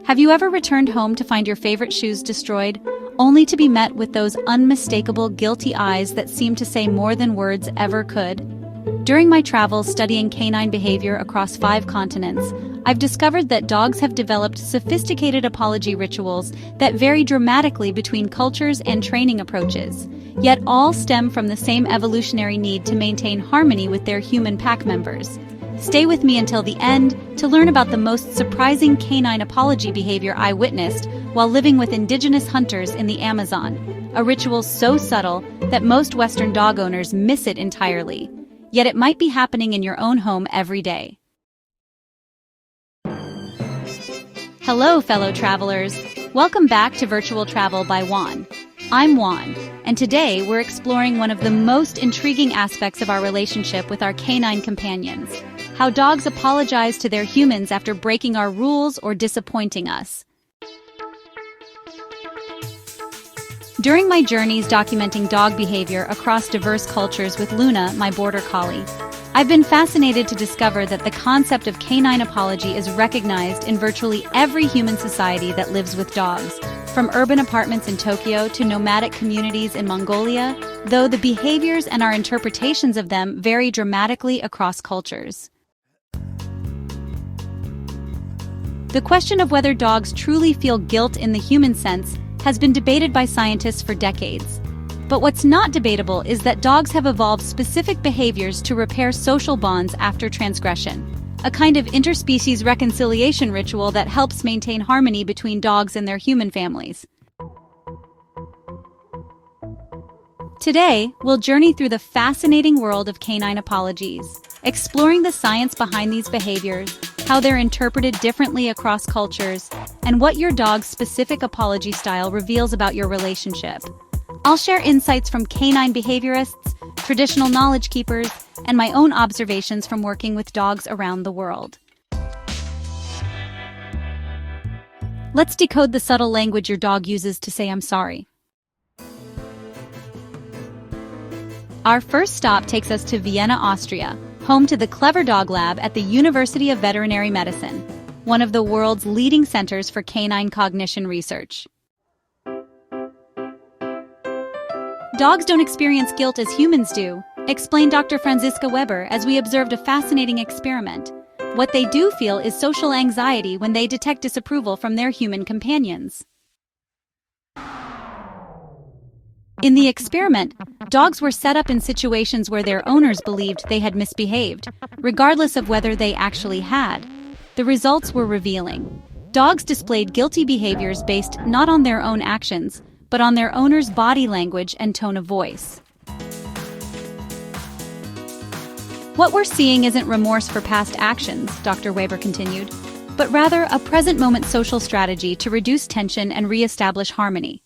Have you ever returned home to find your favorite shoes destroyed, only to be met with those unmistakable guilty eyes that seem to say more than words ever could? During my travels studying canine behavior across 5 continents, I've discovered that dogs have developed sophisticated apology rituals that vary dramatically between cultures and training approaches, yet all stem from the same evolutionary need to maintain harmony with their human pack members. Stay with me until the end to learn about the most surprising canine apology behavior I witnessed while living with indigenous hunters in the Amazon, a ritual so subtle that most Western dog owners miss it entirely. Yet it might be happening in your own home every day. Hello, fellow travelers. Welcome back to Virtual Travel by Juan. I'm Juan, and today we're exploring one of the most intriguing aspects of our relationship with our canine companions: how dogs apologize to their humans after breaking our rules or disappointing us. During my journeys documenting dog behavior across diverse cultures with Luna, my border collie, I've been fascinated to discover that the concept of canine apology is recognized in virtually every human society that lives with dogs, from urban apartments in Tokyo to nomadic communities in Mongolia, though the behaviors and our interpretations of them vary dramatically across cultures. The question of whether dogs truly feel guilt in the human sense has been debated by scientists for decades. But what's not debatable is that dogs have evolved specific behaviors to repair social bonds after transgression, a kind of interspecies reconciliation ritual that helps maintain harmony between dogs and their human families. Today, we'll journey through the fascinating world of canine apologies, exploring the science behind these behaviors, how they're interpreted differently across cultures, and what your dog's specific apology style reveals about your relationship. I'll share insights from canine behaviorists, traditional knowledge keepers, and my own observations from working with dogs around the world. Let's decode the subtle language your dog uses to say "I'm sorry." Our first stop takes us to Vienna, Austria, home to the Clever Dog Lab at the University of Veterinary Medicine, one of the world's leading centers for canine cognition research. Dogs don't experience guilt as humans do, explained Dr. Franziska Weber as we observed a fascinating experiment. What they do feel is social anxiety when they detect disapproval from their human companions. In the experiment, dogs were set up in situations where their owners believed they had misbehaved, regardless of whether they actually had. The results were revealing. Dogs displayed guilty behaviors based not on their own actions, but on their owner's body language and tone of voice. What we're seeing isn't remorse for past actions, Dr. Weber continued, but rather a present-moment social strategy to reduce tension and re-establish harmony.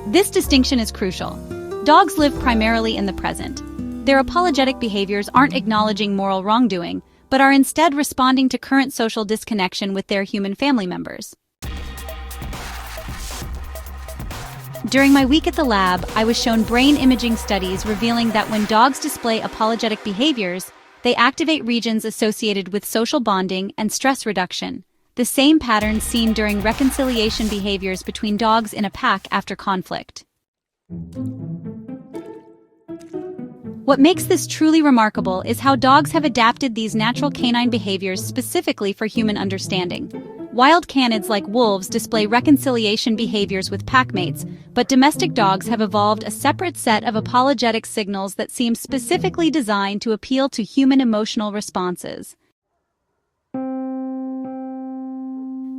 This distinction is crucial. Dogs live primarily in the present. Their apologetic behaviors aren't acknowledging moral wrongdoing, but are instead responding to current social disconnection with their human family members. During my week at the lab, I was shown brain imaging studies revealing that when dogs display apologetic behaviors, they activate regions associated with social bonding and stress reduction, the same patterns seen during reconciliation behaviors between dogs in a pack after conflict. What makes this truly remarkable is how dogs have adapted these natural canine behaviors specifically for human understanding. Wild canids like wolves display reconciliation behaviors with packmates, but domestic dogs have evolved a separate set of apologetic signals that seem specifically designed to appeal to human emotional responses.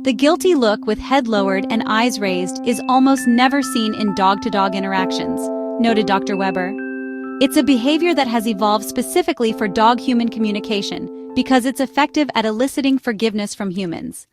The guilty look with head lowered and eyes raised is almost never seen in dog-to-dog interactions, noted Dr. Weber. It's a behavior that has evolved specifically for dog-human communication because it's effective at eliciting forgiveness from humans.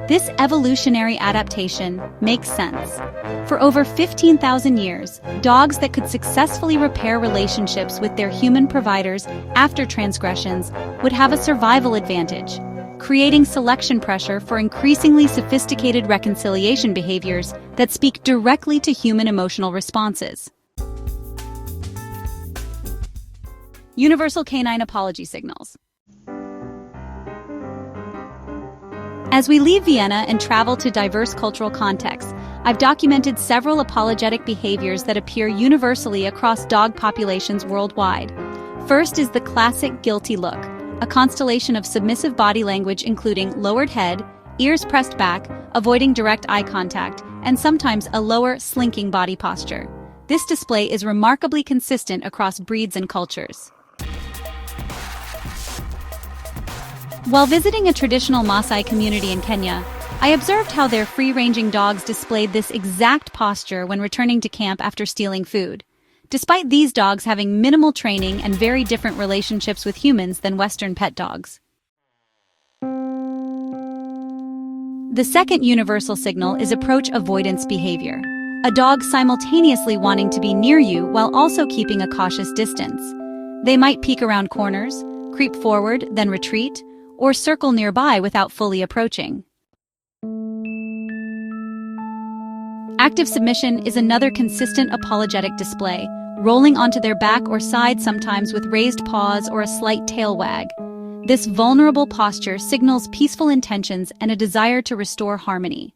This evolutionary adaptation makes sense. For over 15,000 years, dogs that could successfully repair relationships with their human providers after transgressions would have a survival advantage, creating selection pressure for increasingly sophisticated reconciliation behaviors that speak directly to human emotional responses. Universal canine apology signals. As we leave Vienna and travel to diverse cultural contexts, I've documented several apologetic behaviors that appear universally across dog populations worldwide. First is the classic guilty look, a constellation of submissive body language including lowered head, ears pressed back, avoiding direct eye contact, and sometimes a lower, slinking body posture. This display is remarkably consistent across breeds and cultures. While visiting a traditional Maasai community in Kenya, I observed how their free-ranging dogs displayed this exact posture when returning to camp after stealing food. Despite these dogs having minimal training and very different relationships with humans than Western pet dogs. The second universal signal is approach-avoidance behavior, a dog simultaneously wanting to be near you while also keeping a cautious distance. They might peek around corners, creep forward, then retreat, or circle nearby without fully approaching. Active submission is another consistent apologetic display, rolling onto their back or side sometimes with raised paws or a slight tail wag. This vulnerable posture signals peaceful intentions and a desire to restore harmony.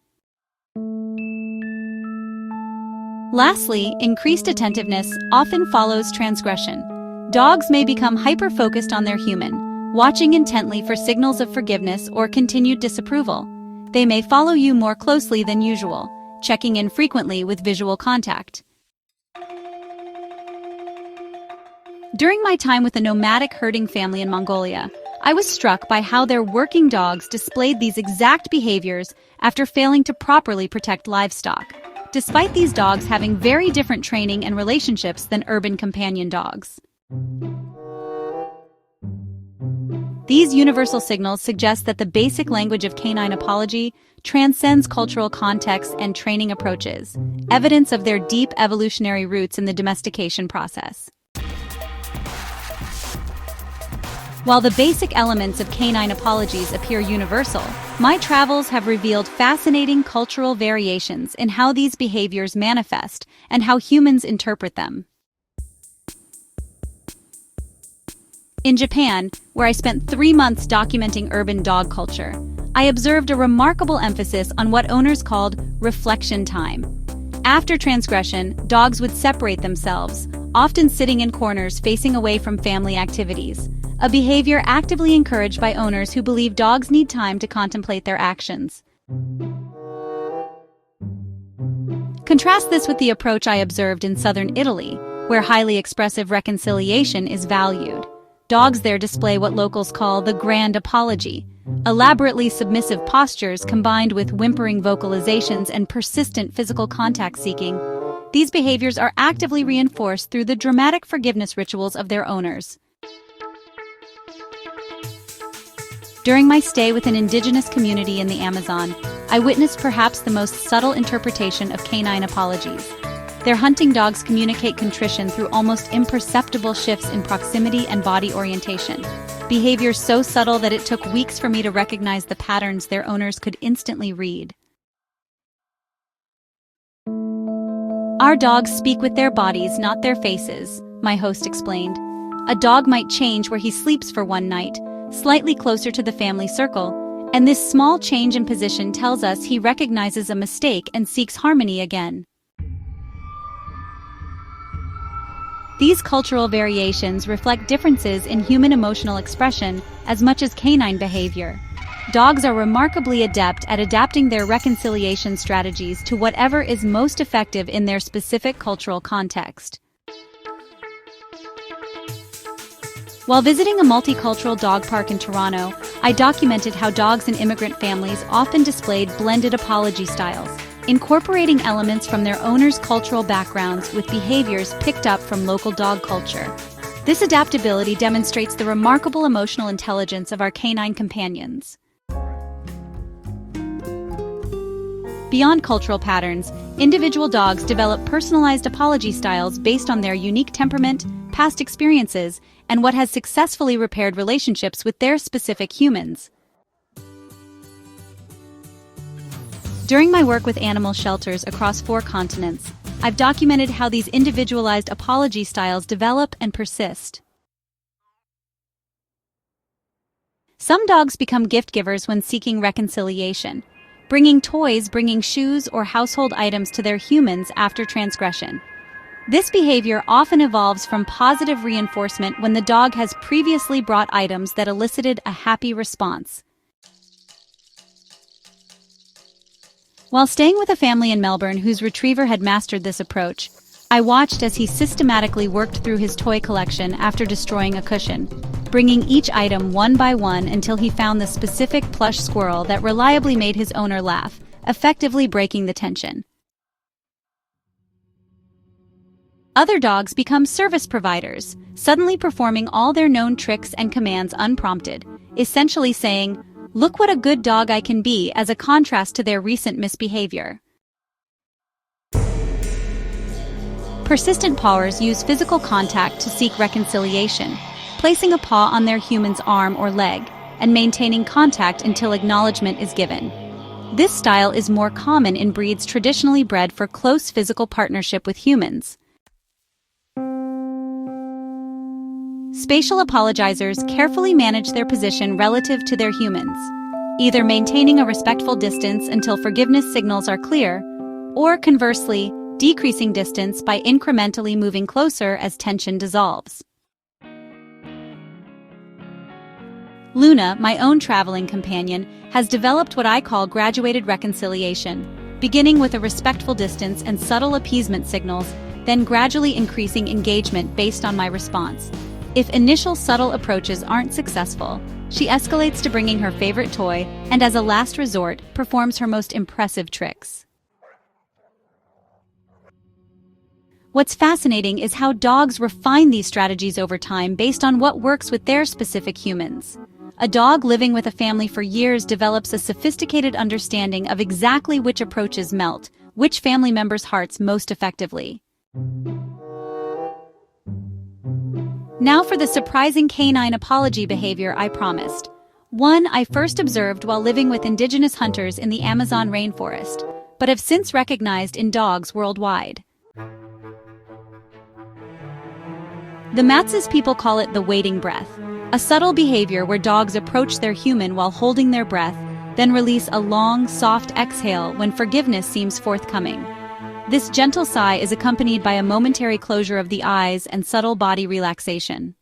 Lastly, increased attentiveness often follows transgression. Dogs may become hyper-focused on their human, watching intently for signals of forgiveness or continued disapproval. They may follow you more closely than usual, checking in frequently with visual contact. During my time with a nomadic herding family in Mongolia, I was struck by how their working dogs displayed these exact behaviors after failing to properly protect livestock, despite these dogs having very different training and relationships than urban companion dogs. These universal signals suggest that the basic language of canine apology transcends cultural contexts and training approaches, evidence of their deep evolutionary roots in the domestication process. While the basic elements of canine apologies appear universal, my travels have revealed fascinating cultural variations in how these behaviors manifest and how humans interpret them. In Japan, where I spent 3 months documenting urban dog culture, I observed a remarkable emphasis on what owners called reflection time. After transgression, dogs would separate themselves, often sitting in corners facing away from family activities, a behavior actively encouraged by owners who believe dogs need time to contemplate their actions. Contrast this with the approach I observed in southern Italy, where highly expressive reconciliation is valued. Dogs there display what locals call the grand apology, elaborately submissive postures combined with whimpering vocalizations and persistent physical contact seeking. These behaviors are actively reinforced through the dramatic forgiveness rituals of their owners. During my stay with an indigenous community in the Amazon, I witnessed perhaps the most subtle interpretation of canine apologies. Their hunting dogs communicate contrition through almost imperceptible shifts in proximity and body orientation, behaviors so subtle that it took weeks for me to recognize the patterns their owners could instantly read. Our dogs speak with their bodies, not their faces, my host explained. A dog might change where he sleeps for one night, slightly closer to the family circle, and this small change in position tells us he recognizes a mistake and seeks harmony again. These cultural variations reflect differences in human emotional expression as much as canine behavior. Dogs are remarkably adept at adapting their reconciliation strategies to whatever is most effective in their specific cultural context. While visiting a multicultural dog park in Toronto, I documented how dogs in immigrant families often displayed blended apology styles, incorporating elements from their owners' cultural backgrounds with behaviors picked up from local dog culture. This adaptability demonstrates the remarkable emotional intelligence of our canine companions. Beyond cultural patterns, individual dogs develop personalized apology styles based on their unique temperament, past experiences, and what has successfully repaired relationships with their specific humans. During my work with animal shelters across 4 continents, I've documented how these individualized apology styles develop and persist. Some dogs become gift givers when seeking reconciliation, bringing toys, bringing shoes, or household items to their humans after transgression. This behavior often evolves from positive reinforcement when the dog has previously brought items that elicited a happy response. While staying with a family in Melbourne whose retriever had mastered this approach, I watched as he systematically worked through his toy collection after destroying a cushion, bringing each item one by one until he found the specific plush squirrel that reliably made his owner laugh, effectively breaking the tension. Other dogs become service providers, suddenly performing all their known tricks and commands unprompted, essentially saying, "Look what a good dog I can be," as a contrast to their recent misbehavior. Persistent Pawers use physical contact to seek reconciliation, placing a paw on their human's arm or leg, and maintaining contact until acknowledgement is given. This style is more common in breeds traditionally bred for close physical partnership with humans. Spatial Apologizers carefully manage their position relative to their humans, either maintaining a respectful distance until forgiveness signals are clear, or conversely, decreasing distance by incrementally moving closer as tension dissolves. Luna, my own traveling companion, has developed what I call graduated reconciliation, beginning with a respectful distance and subtle appeasement signals, then gradually increasing engagement based on my response. If initial subtle approaches aren't successful, she escalates to bringing her favorite toy and, as a last resort, performs her most impressive tricks. What's fascinating is how dogs refine these strategies over time based on what works with their specific humans. A dog living with a family for years develops a sophisticated understanding of exactly which approaches melt which family members' hearts most effectively. Now for the surprising canine apology behavior I promised. One I first observed while living with indigenous hunters in the Amazon rainforest, but have since recognized in dogs worldwide. The Maasai people call it the waiting breath, a subtle behavior where dogs approach their human while holding their breath, then release a long, soft exhale when forgiveness seems forthcoming. This gentle sigh is accompanied by a momentary closure of the eyes and subtle body relaxation.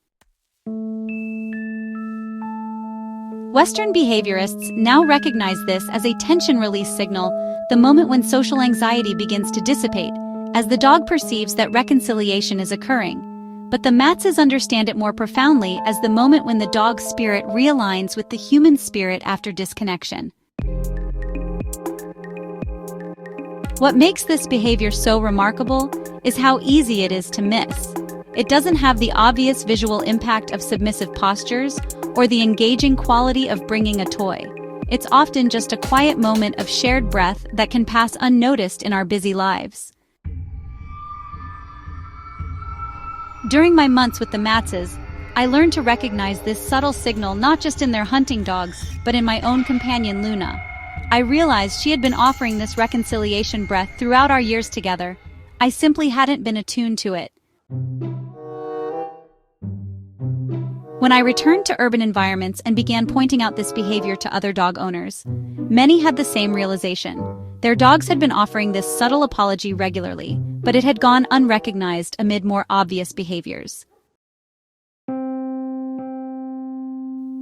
Western behaviorists now recognize this as a tension release signal, the moment when social anxiety begins to dissipate, as the dog perceives that reconciliation is occurring. But the Maasai understand it more profoundly as the moment when the dog's spirit realigns with the human spirit after disconnection. What makes this behavior so remarkable is how easy it is to miss. It doesn't have the obvious visual impact of submissive postures or the engaging quality of bringing a toy. It's often just a quiet moment of shared breath that can pass unnoticed in our busy lives. During my months with the Maasai, I learned to recognize this subtle signal not just in their hunting dogs, but in my own companion Luna. I realized she had been offering this reconciliation breath throughout our years together. I simply hadn't been attuned to it. When I returned to urban environments and began pointing out this behavior to other dog owners, many had the same realization. Their dogs had been offering this subtle apology regularly, but it had gone unrecognized amid more obvious behaviors.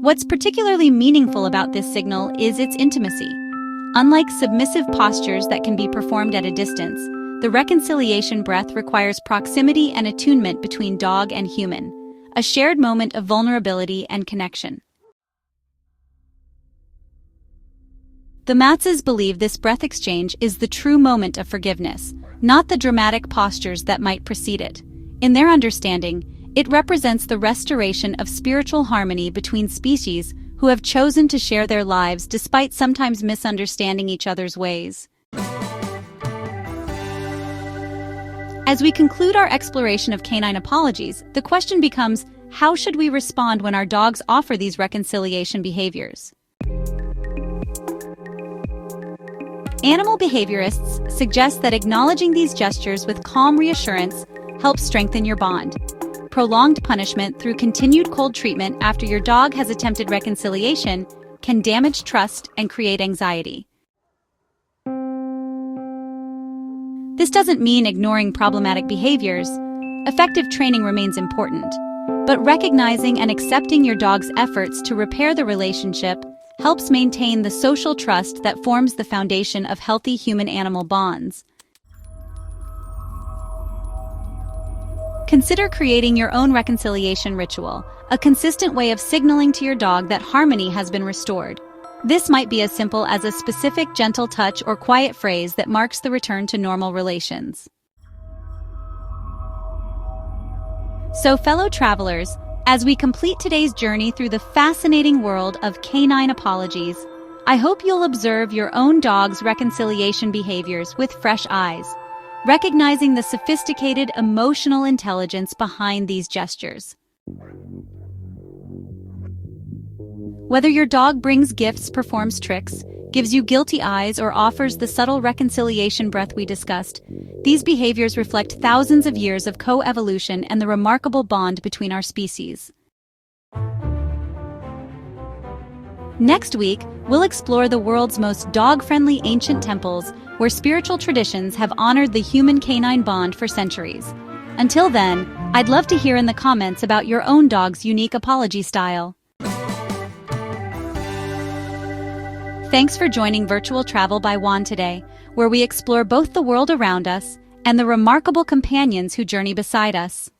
What's particularly meaningful about this signal is its intimacy. Unlike submissive postures that can be performed at a distance, the reconciliation breath requires proximity and attunement between dog and human, a shared moment of vulnerability and connection. The Maasai believe this breath exchange is the true moment of forgiveness, not the dramatic postures that might precede it. In their understanding, it represents the restoration of spiritual harmony between species who have chosen to share their lives despite sometimes misunderstanding each other's ways. As we conclude our exploration of canine apologies, the question becomes, how should we respond when our dogs offer these reconciliation behaviors? Animal behaviorists suggest that acknowledging these gestures with calm reassurance helps strengthen your bond. prolonged punishment through continued cold treatment after your dog has attempted reconciliation can damage trust and create anxiety. This doesn't mean ignoring problematic behaviors. Effective training remains important, but recognizing and accepting your dog's efforts to repair the relationship helps maintain the social trust that forms the foundation of healthy human-animal bonds. Consider creating your own reconciliation ritual, a consistent way of signaling to your dog that harmony has been restored. This might be as simple as a specific gentle touch or quiet phrase that marks the return to normal relations. So, fellow travelers, as we complete today's journey through the fascinating world of canine apologies, I hope you'll observe your own dog's reconciliation behaviors with fresh eyes, recognizing the sophisticated emotional intelligence behind these gestures. Whether your dog brings gifts, performs tricks, gives you guilty eyes, or offers the subtle reconciliation breath we discussed, these behaviors reflect thousands of years of co-evolution and the remarkable bond between our species. Next week, we'll explore the world's most dog-friendly ancient temples where spiritual traditions have honored the human-canine bond for centuries. Until then, I'd love to hear in the comments about your own dog's unique apology style. Thanks for joining Virtual Travel by Juan today, where we explore both the world around us and the remarkable companions who journey beside us.